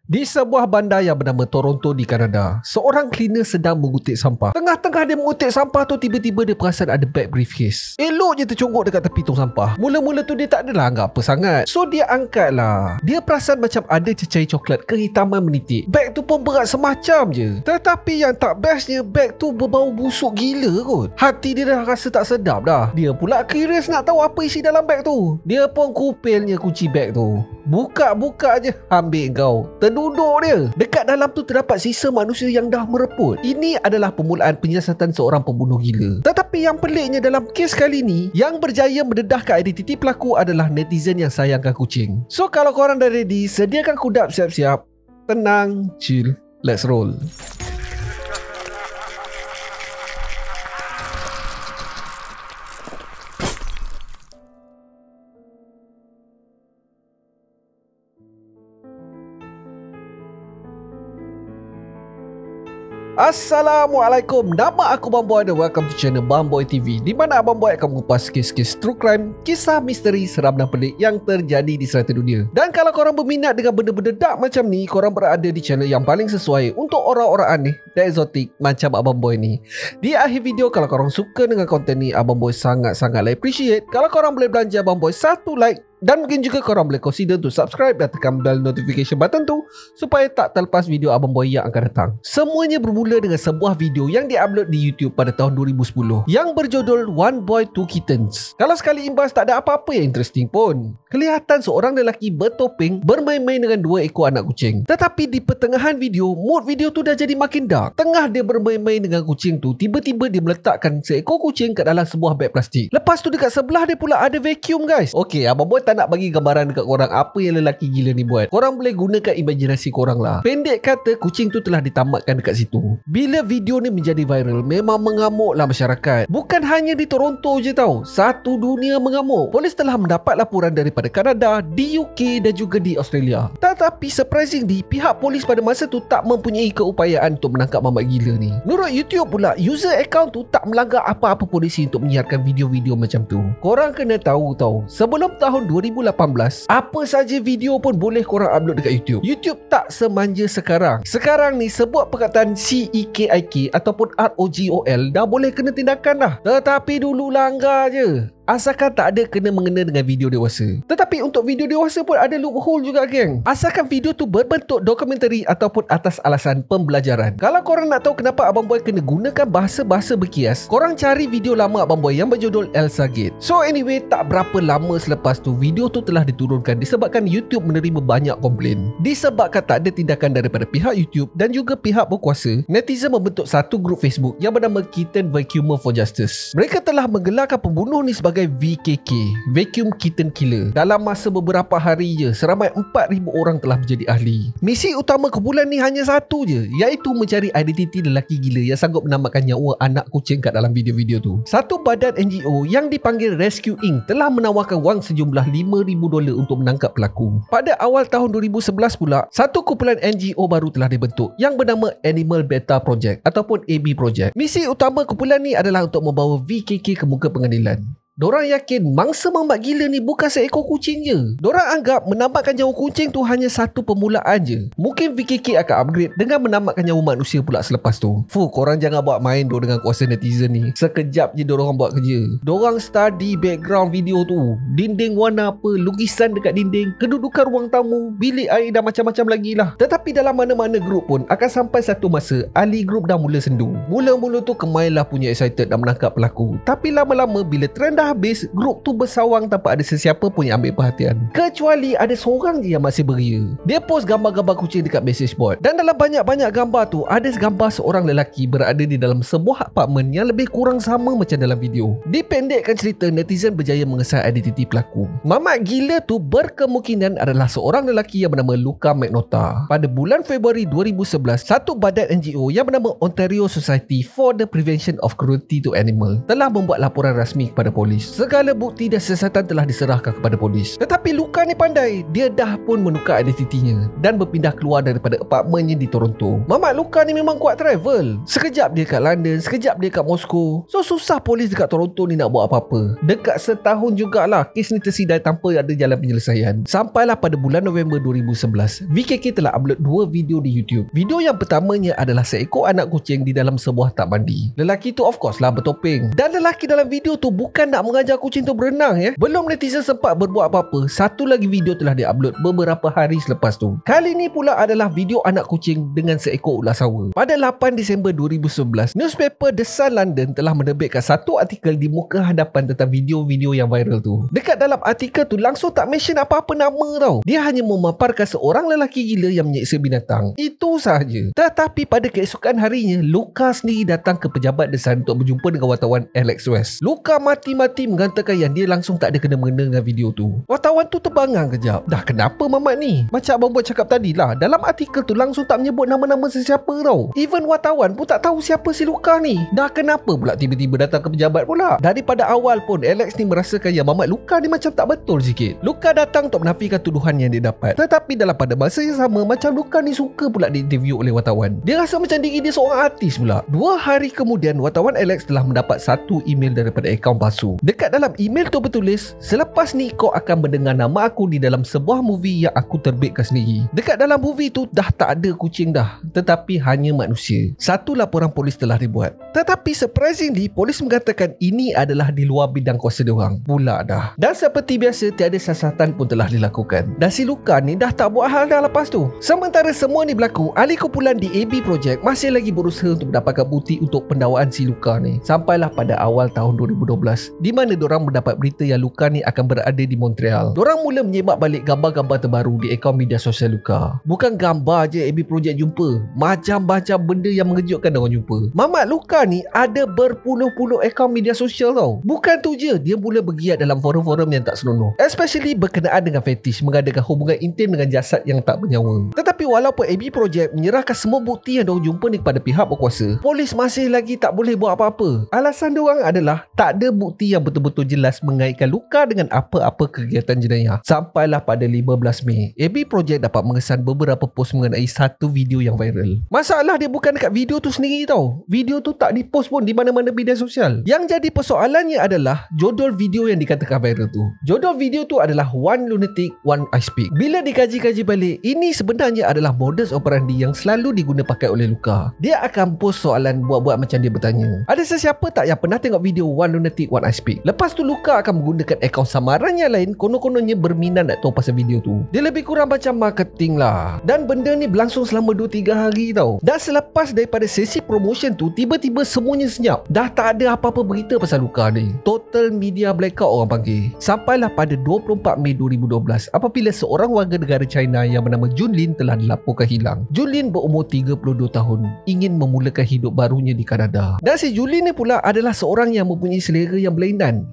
Di sebuah bandar yang bernama Toronto di Kanada, seorang cleaner sedang mengutip sampah. Tengah-tengah dia mengutip sampah tu, tiba-tiba dia perasan ada bag briefcase. Elok je tercungguk dekat tepi tong sampah. Mula-mula tu dia tak adalah anggap apa sangat. So dia angkat lah. Dia perasan macam ada cecair coklat kehitaman menitik. Bag tu pun berat semacam je. Tetapi yang tak bestnya, bag tu berbau busuk gila kot. Hati dia dah rasa tak sedap dah. Dia pula curious nak tahu apa isi dalam bag tu. Dia pun kupilnya kunci bag tu. Buka-buka je, ambil kau. Terduduk dia. Dekat dalam tu terdapat sisa manusia yang dah mereput. Ini adalah permulaan penyiasatan seorang pembunuh gila. Tetapi yang peliknya dalam kes kali ni, yang berjaya mendedahkan identiti pelaku adalah netizen yang sayangkan kucing. So kalau korang dah ready, sediakan kudap siap-siap. Tenang, chill, let's roll. Assalamualaikum, nama aku Bamboy dan welcome to channel Bamboy TV, di mana Bamboy akan mengupas kes-kes true crime, kisah misteri seram dan pelik yang terjadi di serata dunia. Dan kalau korang berminat dengan benda-benda dark macam ni, korang berada di channel yang paling sesuai untuk orang-orang aneh dan eksotik macam Abang Boy ni. Di akhir video, kalau korang suka dengan konten ni, Abang Boy sangat-sangat appreciate kalau korang boleh belanja Abang Boy satu like. Dan mungkin juga korang boleh consider untuk subscribe dan tekan bell notification button tu supaya tak terlepas video Abang Boy yang akan datang. Semuanya bermula dengan sebuah video yang diupload di YouTube pada tahun 2010 yang berjudul One Boy Two Kittens. Kalau sekali imbas tak ada apa-apa yang interesting pun. Kelihatan seorang lelaki bertopeng bermain-main dengan 2 ekor anak kucing. Tetapi di pertengahan video, mood video tu dah jadi makin dark. Tengah dia bermain-main dengan kucing tu, tiba-tiba dia meletakkan seekor kucing kat dalam sebuah beg plastik. Lepas tu dekat sebelah dia pula ada vacuum guys. Okey, Abang Boy tak nak bagi gambaran dekat korang apa yang lelaki gila ni buat. Korang boleh gunakan imajinasi korang lah. Pendek kata, kucing tu telah ditamatkan dekat situ. Bila video ni menjadi viral, memang mengamuklah masyarakat. Bukan hanya di Toronto je tau, satu dunia mengamuk. Polis telah mendapat laporan daripada Kanada, di UK dan juga di Australia. Tetapi surprisingly, pihak polis pada masa tu tak mempunyai keupayaan untuk menangkap mamat gila ni. Menurut YouTube pula, user account tu tak melanggar apa-apa polisi untuk menyiarkan video-video macam tu. Korang kena tahu tau, sebelum tahun 2018, apa saja video pun boleh korang upload dekat YouTube. YouTube tak semanja sekarang. Sekarang ni sebut perkataan CEKIK ataupun ROGOL dah boleh kena tindakan dah. Tetapi dulu langgar je, asalkan tak ada kena mengena dengan video dewasa. Tetapi untuk video dewasa pun ada loophole juga geng. Asalkan video tu berbentuk dokumentari ataupun atas alasan pembelajaran. Kalau korang nak tahu kenapa Abang Boy kena gunakan bahasa-bahasa berkias, korang cari video lama Abang Boy yang berjudul Elsa Gate. So anyway, tak berapa lama selepas tu, video tu telah diturunkan disebabkan YouTube menerima banyak komplain. Disebabkan tak ada tindakan daripada pihak YouTube dan juga pihak berkuasa, netizen membentuk satu grup Facebook yang bernama Kitten Vacuumer for Justice. Mereka telah menggelarkan pembunuh ni sebagai VKK, Vacuum Kitten Killer. Dalam masa beberapa hari je, seramai 4,000 orang telah menjadi ahli. Misi utama kumpulan ni hanya satu je, iaitu mencari identiti lelaki gila yang sanggup menamatkan nyawa anak kucing kat dalam video-video tu. Satu badan NGO yang dipanggil Rescue Inc. telah menawarkan wang sejumlah $5,000 untuk menangkap pelaku. Pada awal tahun 2011 pula, satu kumpulan NGO baru telah dibentuk yang bernama Animal Beta Project ataupun AB Project. Misi utama kumpulan ni adalah untuk membawa VKK ke muka pengadilan. Dorang yakin mangsa mamat gila ni bukan seekor kucing je. Dorang anggap menamatkan nyawa kucing tu hanya satu permulaan je. Mungkin VKK akan upgrade dengan menamatkan nyawa manusia pula selepas tu. Korang jangan buat main dengan kuasa netizen ni. Sekejap je dorang buat kerja. Dorang study background video tu. Dinding warna apa, lukisan dekat dinding, kedudukan ruang tamu, bilik air dan macam-macam lagi lah. Tetapi dalam mana-mana grup pun akan sampai satu masa ahli grup dah mula sendu. Mula-mula tu Kemai lah punya excited nak menangkap pelaku. Tapi lama-lama bila trend dah habis, grup tu bersawang tanpa ada sesiapa pun yang ambil perhatian. Kecuali ada seorang je yang masih beria. Dia post gambar-gambar kucing dekat message board. Dan dalam banyak-banyak gambar tu, ada gambar seorang lelaki berada di dalam sebuah apartmen yang lebih kurang sama macam dalam video. Dipendekkan cerita, netizen berjaya mengesah identiti pelaku. Mamat gila tu berkemungkinan adalah seorang lelaki yang bernama Luca Magnota. Pada bulan Februari 2011, satu badan NGO yang bernama Ontario Society for the Prevention of Cruelty to Animals telah membuat laporan rasmi kepada polis. polis. Segala bukti dan siasatan telah diserahkan kepada polis. Tetapi Luka ni pandai. Dia dah pun menukar identitinya dan berpindah keluar daripada apartmennya di Toronto. Mamat Luka ni memang kuat travel. Sekejap dia kat London, sekejap dia kat Moscow. So susah polis dekat Toronto ni nak buat apa-apa. Dekat setahun jugalah kes ni tersidai tanpa ada jalan penyelesaian. Sampailah pada bulan November 2011, VKK telah upload 2 video di YouTube. Video yang pertamanya adalah seekor anak kucing di dalam sebuah tak mandi. Lelaki tu of course lah bertopeng. Dan lelaki dalam video tu bukan nak mengajar kucing tu berenang ya. Belum netizen sempat berbuat apa-apa, satu lagi video telah diupload beberapa hari selepas tu. Kali ni pula adalah video anak kucing dengan seekor ular sawa. Pada 8 Disember 2011, newspaper The Sun London telah menerbitkan satu artikel di muka hadapan tentang video-video yang viral tu. Dekat dalam artikel tu langsung tak mention apa-apa nama tau. Dia hanya memaparkan seorang lelaki gila yang menyeksa binatang. Itu sahaja. Tetapi pada keesokan harinya, Luka sendiri datang ke pejabat The Sun untuk berjumpa dengan wartawan Alex West. Luka mati-mati mengatakan yang dia langsung tak ada kena-mengena dengan video tu. Wartawan tu terbangang kejap. Dah kenapa Mamat ni? Macam abang buat cakap tadi lah, dalam artikel tu langsung tak menyebut nama-nama sesiapa tau. Even wartawan pun tak tahu siapa si Luka ni. Dah kenapa pula tiba-tiba datang ke pejabat pula? Daripada awal pun Alex ni merasakan yang Mamat Luka ni macam tak betul sikit. Luka datang untuk menafikan tuduhan yang dia dapat. Tetapi dalam pada masa yang sama, macam Luka ni suka pula diinterview oleh wartawan. Dia rasa macam diri dia seorang artis pula. 2 hari kemudian, wartawan Alex telah mendapat satu email daripada akaun palsu. Dekat dalam email tu bertulis, selepas ni kau akan mendengar nama aku di dalam sebuah movie yang aku terbitkan sendiri. Dekat dalam movie tu dah tak ada kucing dah, tetapi hanya manusia. Satu laporan polis telah dibuat. Tetapi surprisingly, polis mengatakan ini adalah di luar bidang kuasa diorang pula dah. Dan seperti biasa, tiada siasatan pun telah dilakukan. Dan si Luka ni dah tak buat hal dah lepas tu. Sementara semua ni berlaku, ahli kumpulan di AB Project masih lagi berusaha untuk mendapatkan bukti untuk pendakwaan si Luka ni. Sampailah pada awal tahun 2012, di mana diorang mendapat berita yang Luka ni akan berada di Montreal. Diorang mula menyemak balik gambar-gambar terbaru di akaun media sosial Luka. Bukan gambar je AB Project jumpa, macam-macam benda yang mengejutkan diorang jumpa. Mamat Luka ni ada berpuluh-puluh akaun media sosial tau. Bukan tu je, dia mula bergiat dalam forum-forum yang tak senonoh, especially berkenaan dengan fetish, mengadakan hubungan intim dengan jasad yang tak bernyawa. Tetapi walaupun AB Project menyerahkan semua bukti yang diorang jumpa ni kepada pihak berkuasa, polis masih lagi tak boleh buat apa-apa. Alasan diorang adalah tak ada bukti yang betul-betul jelas mengaitkan Luka dengan apa-apa kegiatan jenayah. Sampailah pada 15 Mei, AB Project dapat mengesan beberapa post mengenai satu video yang viral. Masalah dia bukan dekat video tu sendiri tau. Video tu tak dipost pun di mana-mana media sosial. Yang jadi persoalannya adalah judul video yang dikatakan viral tu. Judul video tu adalah One Lunatic, One I Speak. Bila dikaji-kaji balik, ini sebenarnya adalah modus operandi yang selalu diguna pakai oleh Luka. Dia akan post soalan buat-buat macam dia bertanya, ada sesiapa tak yang pernah tengok video One Lunatic, One I Speak? Lepas tu Luka akan menggunakan akaun samaran yang lain, konon-kononnya berminat nak tahu pasal video tu. Dia lebih kurang macam marketing lah. Dan benda ni berlangsung selama 2-3 hari tau. Dan selepas daripada sesi promotion tu, tiba-tiba semuanya senyap. Dah tak ada apa-apa berita pasal Luka ni. Total media blackout orang panggil. Sampailah pada 24 Mei 2012 apabila seorang warga negara China yang bernama Junlin telah dilaporkan hilang. Junlin berumur 32 tahun, ingin memulakan hidup barunya di Kanada. Dan si Junlin ni pula adalah seorang yang mempunyai selera yang berlainan.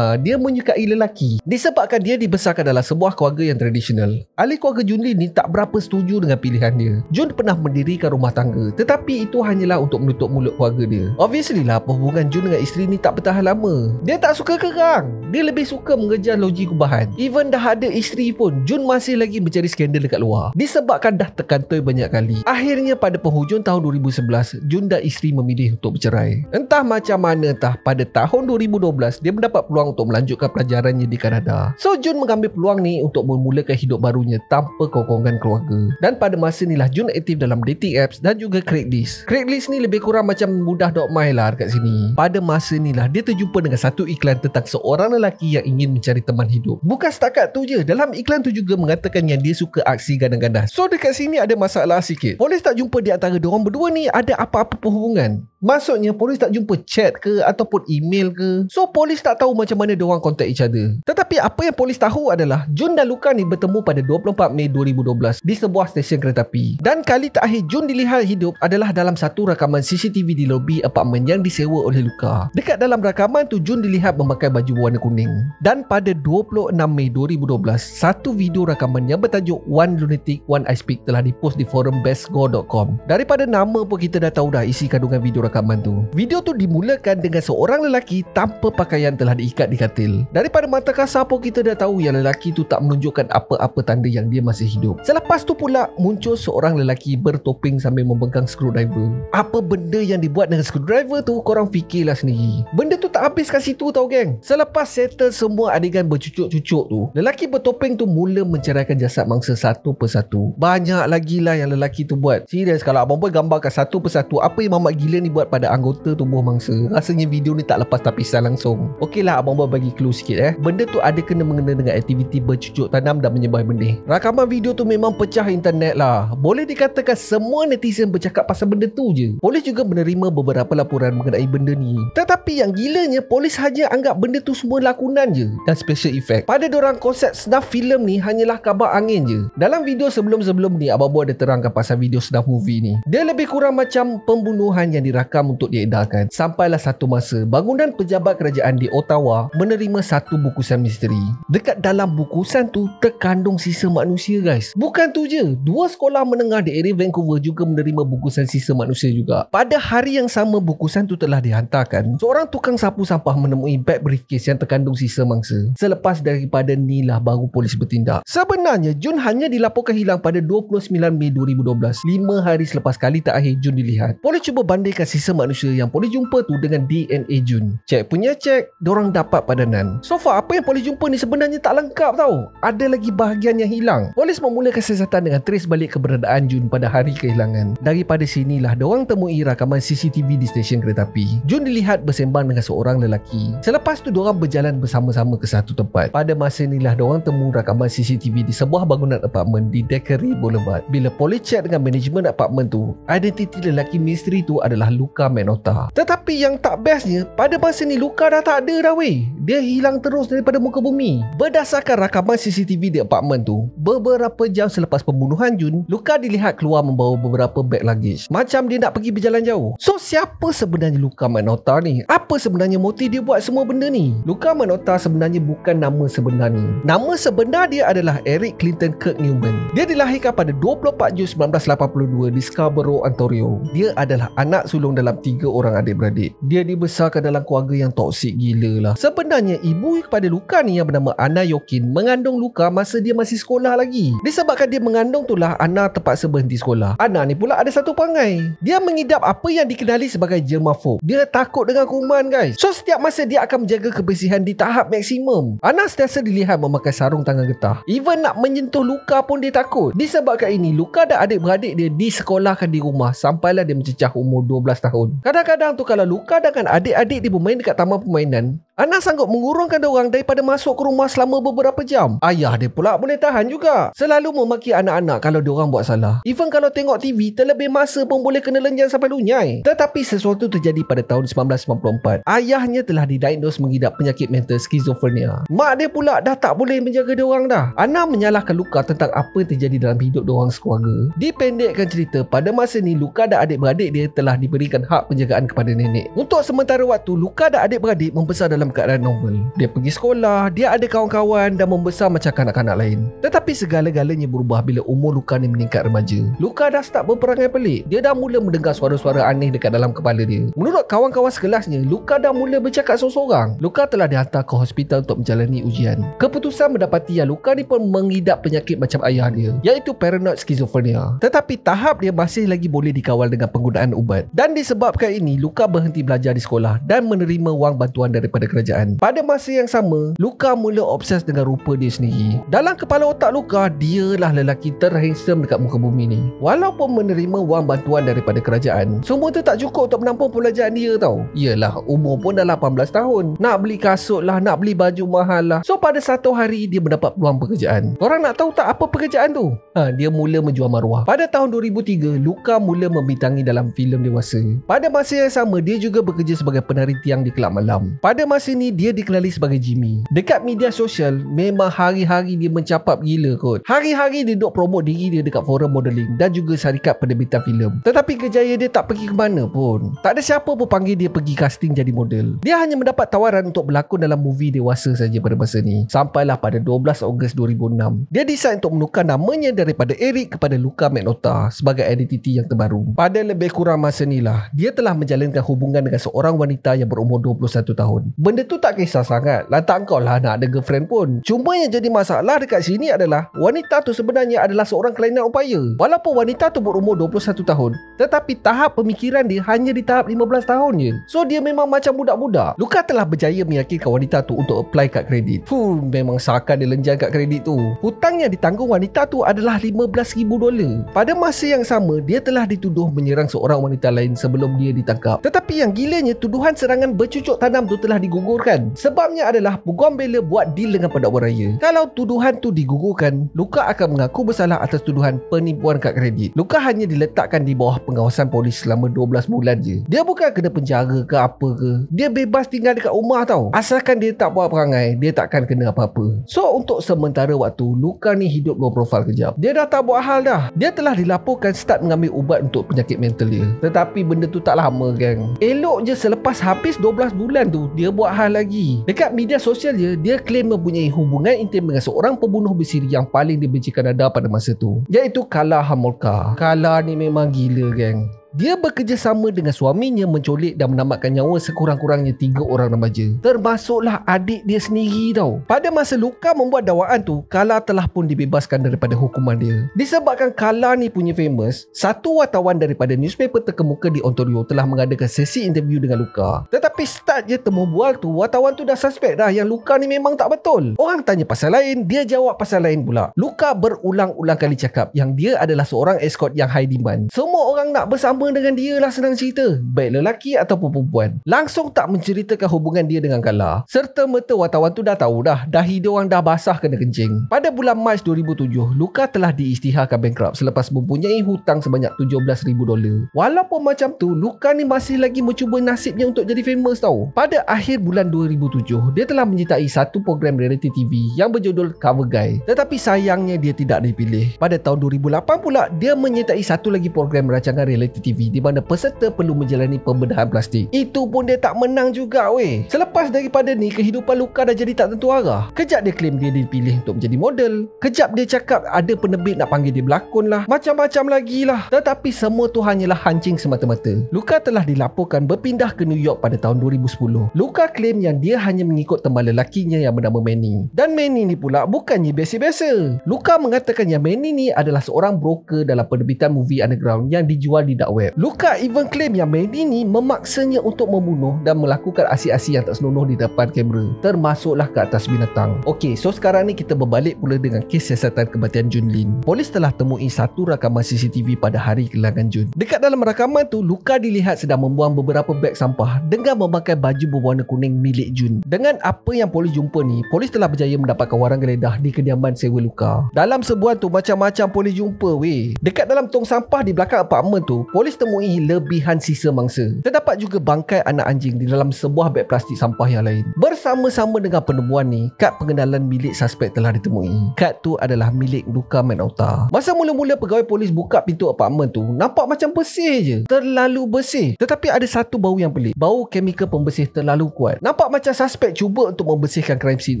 Dia menyukai lelaki. Disebabkan dia dibesarkan dalam sebuah keluarga yang tradisional, ahli keluarga Junlin ni tak berapa setuju dengan pilihan dia. Jun pernah mendirikan rumah tangga, tetapi itu hanyalah untuk menutup mulut keluarga dia. Obviously lah, hubungan Jun dengan isteri ni tak bertahan lama. Dia tak suka kerang. Dia lebih suka mengejar loji kubahan. Even dah ada isteri pun, Jun masih lagi mencari skandal dekat luar. Disebabkan dah terkantoi banyak kali. Akhirnya pada penghujung tahun 2011, Jun dan isteri memilih untuk bercerai. Entah macam mana pada tahun 2012, dia mendapat peluang untuk melanjutkan pelajarannya di Kanada. So Jun mengambil peluang ni untuk memulakan hidup barunya tanpa kokongan keluarga. Dan pada masa inilah Jun aktif dalam dating apps dan juga Craigslist. Craigslist ni lebih kurang macam mudah.my lah dekat sini. Pada masa inilah dia terjumpa dengan satu iklan tentang seorang lelaki yang ingin mencari teman hidup. Bukan setakat tu je, dalam iklan tu juga mengatakan yang dia suka aksi gandang-gandang. So dekat sini ada masalah sikit. Polis tak jumpa di antara diorang berdua ni ada apa-apa hubungan. Maksudnya polis tak jumpa chat ke ataupun email ke. So polis tak tahu macam mana diorang contact each other. Tetapi apa yang polis tahu adalah Jun dan Luka ni bertemu pada 24 Mei 2012 di sebuah stesen kereta api. Dan kali terakhir Jun dilihat hidup adalah dalam satu rakaman CCTV di lobi apartmen yang disewa oleh Luka. Dekat dalam rakaman tu Jun dilihat memakai baju warna kuning. Dan pada 26 Mei 2012, satu video rakaman yang bertajuk One Lunatic, One I Speak telah dipost di forum bestgo.com. Daripada nama pun kita dah tahu dah isi kandungan video rakaman rakaman tu. Video tu dimulakan dengan seorang lelaki tanpa pakaian telah diikat di katil. Daripada mata kasar pun kita dah tahu yang lelaki tu tak menunjukkan apa-apa tanda yang dia masih hidup. Selepas tu pula muncul seorang lelaki bertopeng sambil memegang screwdriver. Apa benda yang dibuat dengan screwdriver tu, korang fikirlah sendiri. Benda tu tak habis kat situ tau geng. Selepas settle semua adegan bercucuk-cucuk tu, lelaki bertopeng tu mula menceraikan jasad mangsa satu persatu. Banyak lagi lah yang lelaki tu buat. Serius, kalau abang boy gambarkan satu persatu apa yang mamat gila ni buat pada anggota tubuh mangsa, rasanya video ni tak lepas tapisan langsung. Okey lah, abang boy bagi clue sikit Benda tu ada kena-mengena dengan aktiviti bercucuk tanam dan menyembah benih. Rakaman video tu memang pecah internet lah. Boleh dikatakan semua netizen bercakap pasal benda tu je. Polis juga menerima beberapa laporan mengenai benda ni. Tetapi yang gilanya, polis hanya anggap benda tu semua lakonan je dan special effect. Pada dorang, konsep snuff film ni hanyalah kabar angin je. Dalam video sebelum-sebelum ni, abang boy ada terangkan pasal video snuff movie ni. Dia lebih kurang macam pembunuhan yang dirakam untuk diedarkan. Sampailah satu masa, bangunan pejabat kerajaan di Ottawa menerima satu bukusan misteri. Dekat dalam bukusan tu terkandung sisa manusia guys. Bukan tu je, 2 sekolah menengah di area Vancouver juga menerima bukusan sisa manusia juga. Pada hari yang sama bukusan tu telah dihantarkan, seorang tukang sapu sampah menemui beg briefcase yang terkandung sisa mangsa. Selepas daripada ni lah baru polis bertindak. Sebenarnya Jun hanya dilaporkan hilang pada 29 Mei 2012, 5 hari selepas kali terakhir Jun dilihat. Polis cuba bandingkan sisa manusia yang polis jumpa tu dengan DNA Jun. Cek punya cek, diorang dapat padanan. So far apa yang polis jumpa ni sebenarnya tak lengkap tau. Ada lagi bahagian yang hilang. Polis memulakan siasatan dengan trace balik keberadaan Jun pada hari kehilangan. Daripada sinilah diorang temui rakaman CCTV di stesen kereta api. Jun dilihat bersembang dengan seorang lelaki. Selepas tu diorang berjalan bersama-sama ke satu tempat. Pada masa inilah diorang temu rakaman CCTV di sebuah bangunan apartmen di Daiquiri Boulevard. Bila polis cek dengan manajemen apartmen tu, identiti lelaki misteri tu adalah Luka Menotta. Tetapi yang tak bestnya, pada masa ni Luka dah tak ada dah weh. Dia hilang terus daripada muka bumi. Berdasarkan rakaman CCTV di apartmen tu, beberapa jam selepas pembunuhan Jun, Luka dilihat keluar membawa beberapa beg luggage. Macam dia nak pergi berjalan jauh. So siapa sebenarnya Luka Menotta ni? Apa sebenarnya motif dia buat semua benda ni? Luka Menotta sebenarnya bukan nama sebenarnya. Nama sebenar dia adalah Eric Clinton Kirk Newman. Dia dilahirkan pada 24 Jun 1982 di Scarborough, Ontario. Dia adalah anak sulung dalam 3 orang adik-beradik. Dia dibesarkan dalam keluarga yang toksik gila lah. Sebenarnya ibu kepada Luka ni yang bernama Anna Yokin mengandung Luka masa dia masih sekolah lagi. Disebabkan dia mengandung itulah Anna terpaksa berhenti sekolah. Anna ni pula ada satu perangai. Dia mengidap apa yang dikenali sebagai germaphobe. Dia takut dengan kuman guys. So setiap masa dia akan menjaga kebersihan di tahap maksimum. Anna sentiasa dilihat memakai sarung tangan getah. Even nak menyentuh Luka pun dia takut. Disebabkan ini, Luka dan adik-beradik dia disekolahkan di rumah sampailah dia mencecah umur 12 tahun. Kadang-kadang tu kalau Luka dengan adik-adik dia bermain dekat taman permainan, Anna sanggup mengurungkan diorang daripada masuk ke rumah selama beberapa jam. Ayah dia pula boleh tahan juga. Selalu memaki anak-anak kalau diorang buat salah. Even kalau tengok TV, terlebih masa pun boleh kena lenjan sampai lunyai. Tetapi sesuatu terjadi pada tahun 1994. Ayahnya telah didiagnos mengidap penyakit mental skizofrenia. Mak dia pula dah tak boleh menjaga diorang dah. Anna menyalahkan Luka tentang apa yang terjadi dalam hidup diorang sekeluarga. Dipendekkan cerita, pada masa ni Luka dan adik-beradik dia telah diberikan hak penjagaan kepada nenek. Untuk sementara waktu, Luka dan adik-beradik membesar dalam keadaan normal. Dia pergi sekolah, dia ada kawan-kawan dan membesar macam kanak-kanak lain. Tetapi segala-galanya berubah bila umur Luka ni meningkat remaja. Luka dah start berperangai pelik. Dia dah mula mendengar suara-suara aneh dekat dalam kepala dia. Menurut kawan-kawan sekelasnya, Luka dah mula bercakap seorang-seorang. Luka telah dihantar ke hospital untuk menjalani ujian. Keputusan mendapati yang Luka ni pun mengidap penyakit macam ayah dia, iaitu paranoid schizophrenia. Tetapi tahap dia masih lagi boleh dikawal dengan penggunaan ubat. Dan disebabkan ini, Luka berhenti belajar di sekolah dan menerima wang bantuan daripada kerajaan. Pada masa yang sama, Luka mula obses dengan rupa dia sendiri. Dalam kepala otak Luka, dialah lelaki terhandsome dekat muka bumi ni. Walaupun menerima wang bantuan daripada kerajaan, semua tu tak cukup untuk menampung pelajaran dia tau. Yelah, umur pun dah 18 tahun. Nak beli kasut lah, nak beli baju mahal lah. So pada satu hari, dia mendapat peluang pekerjaan. Korang nak tahu tak apa pekerjaan tu? Dia mula menjual maruah. Pada tahun 2003, Luka mula membintangi dalam filem dewasa. Pada masa yang sama, dia juga bekerja sebagai penari tiang di kelab malam. Pada masa masa ni dia dikenali sebagai Jimmy. Dekat media sosial memang hari-hari dia mencapap gila kot. Hari-hari dia duk promote diri dia dekat forum modeling dan juga syarikat penerbitan filem. Tetapi kerjaya dia tak pergi ke mana pun. Tak ada siapa pun panggil dia pergi casting jadi model. Dia hanya mendapat tawaran untuk berlakon dalam movie dewasa saja pada masa ni. Sampailah pada 12 Ogos 2006, dia decide untuk menukar namanya daripada Eric kepada Luka Magnotta sebagai identiti yang terbaru. Pada lebih kurang masa ni lah, dia telah menjalankan hubungan dengan seorang wanita yang berumur 21 tahun. Benda tu tak kisah sangat. Lantak kau lah nak ada girlfriend pun. Cuma yang jadi masalah dekat sini adalah wanita tu sebenarnya adalah seorang kelainan upaya. Walaupun wanita tu berumur 21 tahun, tetapi tahap pemikiran dia hanya di tahap 15 tahun je. So dia memang macam budak-budak. Luka telah berjaya meyakinkan wanita tu untuk apply kad kredit. Memang seakan dia lenjan kad kredit tu. Hutang yang ditanggung wanita tu adalah $15,000. Pada masa yang sama, dia telah dituduh menyerang seorang wanita lain sebelum dia ditangkap. Tetapi yang gilanya, tuduhan serangan bercucuk tanam tu telah digugurkan. Sebabnya adalah peguam bela buat deal dengan pendakwa raya. Kalau tuduhan tu digugurkan, Luka akan mengaku bersalah atas tuduhan penipuan kad kredit. Luka hanya diletakkan di bawah pengawasan polis selama 12 bulan je. Dia bukan kena penjara ke apa ke. Dia bebas tinggal dekat rumah tau. Asalkan dia tak buat perangai, dia takkan kena apa-apa. So untuk sementara waktu, Luka ni hidup low profile kejap. Dia dah tak buat hal dah. Dia telah dilaporkan start mengambil ubat untuk penyakit mental dia. Tetapi benda tu tak lama gang. Elok je selepas habis 12 bulan tu, dia buat hal lagi. Dekat media sosial dia klaim mempunyai hubungan intim dengan seorang pembunuh bersiri yang paling dibenci Kanada pada masa tu, iaitu Kala Homolka. Kala ni memang gila gang. Dia bekerjasama dengan suaminya menculik dan menamatkan nyawa sekurang-kurangnya 3 orang remaja, termasuklah adik dia sendiri tau. Pada masa Luka membuat dakwaan tu, Kala telah pun dibebaskan daripada hukuman dia. Disebabkan Kala ni punya famous, satu wartawan daripada newspaper terkemuka di Ontario telah mengadakan sesi interview dengan Luka. Tetapi start je temu bual tu, wartawan tu dah suspek dah yang Luka ni memang tak betul. Orang tanya pasal lain, dia jawab pasal lain pula. Luka berulang-ulang kali cakap yang dia adalah seorang escort yang high demand. Semua orang nak bersama dengan dia lah, senang cerita, baik lelaki ataupun perempuan. Langsung tak menceritakan hubungan dia dengan Kala. Serta merta wartawan tu dah tahu dah dahi dia orang dah basah kena kencing. Pada bulan Mac 2007, Luka telah diisytiharkan bankrupt selepas mempunyai hutang sebanyak $17,000. Walaupun macam tu, Luka ni masih lagi mencuba nasibnya untuk jadi famous tau. Pada akhir bulan 2007, dia telah menyertai satu program reality TV yang berjudul Cover Guy. Tetapi sayangnya dia tidak dipilih. Pada tahun 2008 pula, dia menyertai satu lagi program rancangan reality TV di mana peserta perlu menjalani pembedahan plastik. Itu pun dia tak menang juga weh. Selepas daripada ni, kehidupan Luka dah jadi tak tentu arah. Kejap dia claim dia dipilih untuk menjadi model. Kejap dia cakap ada penerbit nak panggil dia berlakon lah. Macam-macam lagi lah. Tetapi semua tu hanyalah hancing semata-mata. Luka telah dilaporkan berpindah ke New York pada tahun 2010. Luka claim yang dia hanya mengikut teman lelakinya yang bernama Manny. Dan Manny ni pula bukannya biasa-biasa. Luka mengatakan yang Manny ni adalah seorang broker dalam penerbitan movie underground yang dijual di dark web. Luka even claim yang Manny ni memaksanya untuk membunuh dan melakukan aksi-aksi yang tak senonoh di depan kamera, termasuklah ke atas binatang. Okey, so sekarang ni kita berbalik pula dengan kes siasatan kematian Jun Lin. Polis telah temui satu rakaman CCTV pada hari kehilangan Jun. Dekat dalam rakaman tu, Luka dilihat sedang membuang beberapa beg sampah dengan memakai baju berwarna kuning milik Jun. Dengan apa yang polis jumpa ni, polis telah berjaya mendapatkan warang geledah di kediaman sewa Luka. Dalam sebuah tu macam-macam polis jumpa weh. Dekat dalam tong sampah di belakang apartmen tu, polis temui lebihan sisa mangsa. Terdapat juga bangkai anak anjing di dalam sebuah beg plastik sampah yang lain. Bersama-sama dengan penemuan ni, kad pengenalan milik suspek telah ditemui. Kad tu adalah milik Luka Magnotta. Masa mula-mula pegawai polis buka pintu apartmen tu, nampak macam bersih je. Terlalu bersih. Tetapi ada satu bau yang pelik. Bau kemikal pembersih terlalu kuat. Nampak macam suspek cuba untuk membersihkan crime scene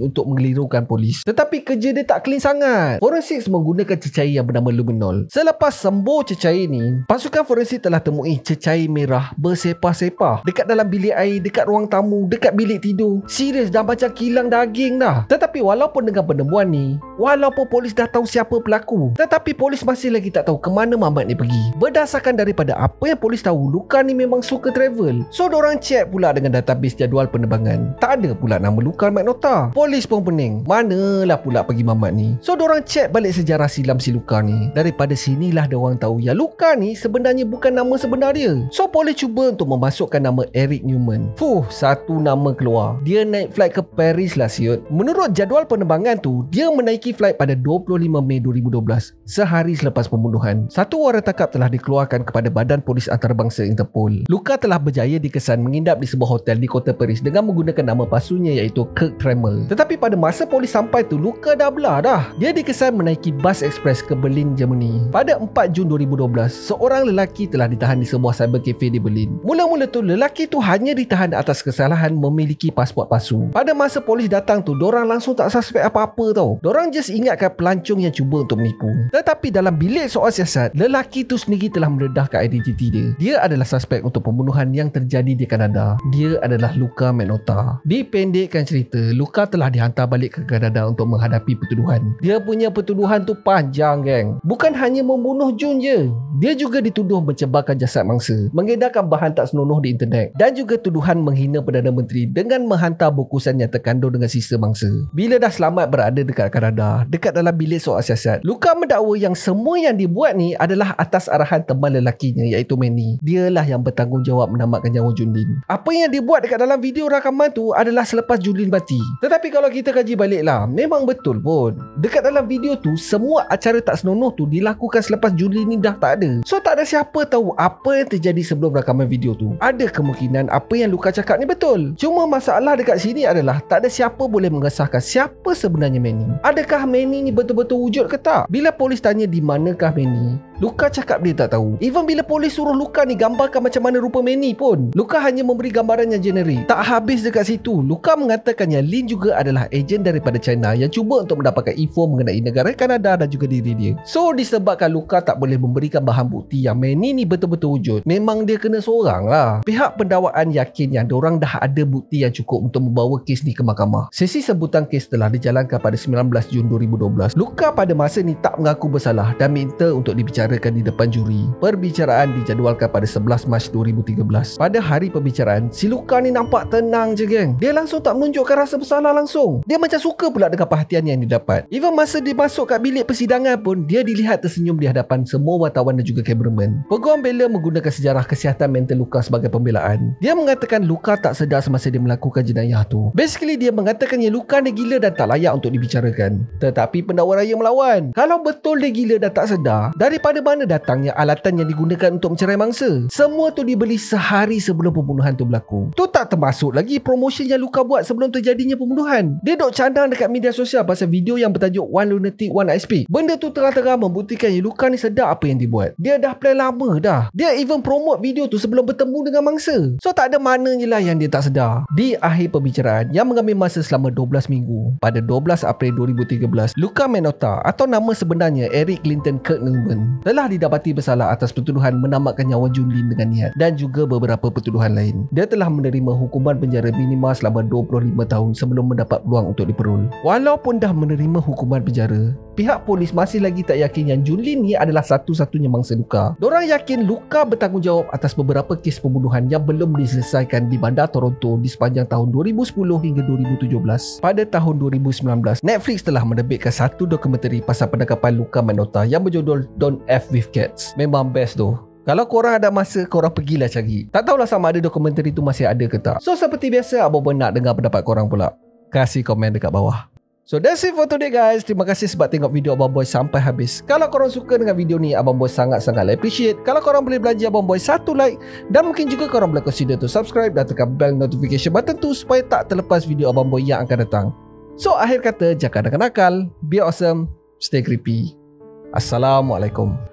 untuk mengelirukan polis. Tetapi kerja dia tak clean sangat. Forensik menggunakan cecair yang bernama luminol. Selepas sembuh cecair ni, pasukan forensik telah temui cecair merah bersepah-sepah dekat dalam bilik air, dekat ruang tamu, dekat bilik tidur. Serius dah macam kilang daging dah. Tetapi walaupun dengan penemuan ni, walaupun polis dah tahu siapa pelaku, tetapi polis masih lagi tak tahu ke mana mamat ni pergi. Berdasarkan daripada apa yang polis tahu, Luka ni memang suka travel. So dorang check pula dengan database jadual penerbangan. Tak ada pula nama Luka Magnotta. Polis pun pening, manalah pula pergi mamat ni. So dorang check balik sejarah silam si Luka ni. Daripada sinilah dorang tahu ya Luka ni sebenarnya bukan bukan nama sebenar dia. So polis cuba untuk memasukkan nama Eric Newman. Satu nama keluar. Dia naik flight ke Paris lah siut. Menurut jadual penerbangan tu, dia menaiki flight pada 25 Mei 2012, sehari selepas pembunuhan. Satu waran tangkap telah dikeluarkan kepada Badan Polis Antarabangsa Interpol. Luka telah berjaya dikesan menginap di sebuah hotel di kota Paris dengan menggunakan nama palsunya iaitu Kirk Tremel. Tetapi pada masa polis sampai tu, Luka dah belah dah. Dia dikesan menaiki bus ekspres ke Berlin, Germany. Pada 4 Jun 2012, seorang lelaki telah ditahan di sebuah cyber cafe di Berlin. Mula-mula tu, lelaki tu hanya ditahan atas kesalahan memiliki pasport palsu. Pada masa polis datang tu, dorang langsung tak suspek apa-apa tau. Dorang just ingatkan pelancong yang cuba untuk menipu. Tetapi dalam bilik soal siasat, lelaki tu sendiri telah mendedahkan identiti dia. Dia adalah suspek untuk pembunuhan yang terjadi di Kanada. Dia adalah Luka Magnotta. Dipendekkan cerita, Luka telah dihantar balik ke Kanada untuk menghadapi pertuduhan. Dia punya pertuduhan tu panjang, geng. Bukan hanya membunuh Jun je. Dia juga dituduh mencebarkan jasad mangsa, mengedarkan bahan tak senonoh di internet, dan juga tuduhan menghina Perdana Menteri dengan menghantar bungkusan yang terkandung dengan sisa mangsa. Bila dah selamat berada dekat Kanada, dekat dalam bilik soal siasat, Luka mendakwa yang semua yang dibuat ni adalah atas arahan teman lelakinya iaitu Manny. Dialah yang bertanggungjawab menamatkan nyawa Junlin. Apa yang dibuat dekat dalam video rakaman tu adalah selepas Junlin mati. Tetapi kalau kita kaji balik lah, memang betul pun. Dekat dalam video tu, semua acara tak senonoh tu dilakukan selepas Junlin ni dah tak ada. So tak ada siapa tahu apa yang terjadi sebelum rakaman video tu. Ada kemungkinan apa yang Luka cakap ni betul. Cuma masalah dekat sini adalah tak ada siapa boleh mengesahkan siapa sebenarnya Manny. Adakah Manny ni betul-betul wujud ke tak? Bila polis tanya di manakah Manny, Luka cakap dia tak tahu. Even bila polis suruh Luka ni gambarkan macam mana rupa Manny pun, Luka hanya memberi gambaran yang generik. Tak habis dekat situ, Luka mengatakan yang Lin juga adalah ejen daripada China yang cuba untuk mendapatkan info mengenai negara Kanada dan juga diri dia. So disebabkan Luka tak boleh memberikan bahan bukti yang Manny ni betul-betul wujud, memang dia kena seorang lah. Pihak pendakwaan yakin yang diorang dah ada bukti yang cukup untuk membawa kes ni ke mahkamah. Sesi sebutan kes telah dijalankan pada 19 Jun 2012. Luka pada masa ni tak mengaku bersalah dan minta untuk dibicarakan di depan juri. Perbicaraan dijadualkan pada 11 Mac 2013. Pada hari perbicaraan, si Luka ni nampak tenang je, geng. Dia langsung tak menunjukkan rasa bersalah langsung. Dia macam suka pula dengan perhatian yang didapat. Even masa dia masuk kat bilik persidangan pun, dia dilihat tersenyum di hadapan semua wartawan dan juga kameraman. Peguam bela menggunakan sejarah kesihatan mental Luka sebagai pembelaan. Dia mengatakan Luka tak sedar semasa dia melakukan jenayah tu. Basically, dia mengatakan yang Luka ni gila dan tak layak untuk dibicarakan. Tetapi pendakwa raya melawan. Kalau betul dia gila dan tak sedar, daripada mana datangnya alatan yang digunakan untuk mencerai mangsa? Semua tu dibeli sehari sebelum pembunuhan tu berlaku. Tu tak termasuk lagi promotion yang Luka buat sebelum terjadinya pembunuhan. Dia dok cadang dekat media sosial pasal video yang bertajuk One Lunatic One ISP. Benda tu terang-terang membuktikan yang Luka ni sedar apa yang dibuat. Dia dah plan lama dah. Dia even promote video tu sebelum bertemu dengan mangsa. So tak ada maknanya lah yang dia tak sedar. Di akhir perbicaraan yang mengambil masa selama 12 minggu, pada 12 April 2013, Luka Magnotta atau nama sebenarnya Eric Clinton Kirk Newman telah didapati bersalah atas pertuduhan menamatkan nyawa Junlin dengan niat dan juga beberapa pertuduhan lain. Dia telah menerima hukuman penjara minimal selama 25 tahun sebelum mendapat peluang untuk diperol. Walaupun dah menerima hukuman penjara, pihak polis masih lagi tak yakin yang Junlin ni adalah satu-satunya mangsa Luka. Dorang yakin Luka bertanggungjawab atas beberapa kes pembunuhan yang belum diselesaikan di bandar Toronto di sepanjang tahun 2010 hingga 2017. Pada tahun 2019, Netflix telah menerbitkan satu dokumentari pasal penangkapan Luka Magnotta yang berjudul Don't F With Cats. Memang best tu. Kalau korang ada masa, korang pergilah cari. Tak tahulah sama ada dokumentari tu masih ada ke tak. So seperti biasa, Abang Boy nak dengar pendapat korang pula. Kasih komen dekat bawah. So that's it for today, guys. Terima kasih sebab tengok video Abang Boy sampai habis. Kalau korang suka dengan video ni, Abang Boy sangat-sangat appreciate. Kalau korang boleh belanja Abang Boy satu like, dan mungkin juga korang boleh consider to subscribe dan tekan bell notification button tu supaya tak terlepas video Abang Boy yang akan datang. So akhir kata, jaga dengan akal, be awesome, stay creepy. Assalamualaikum.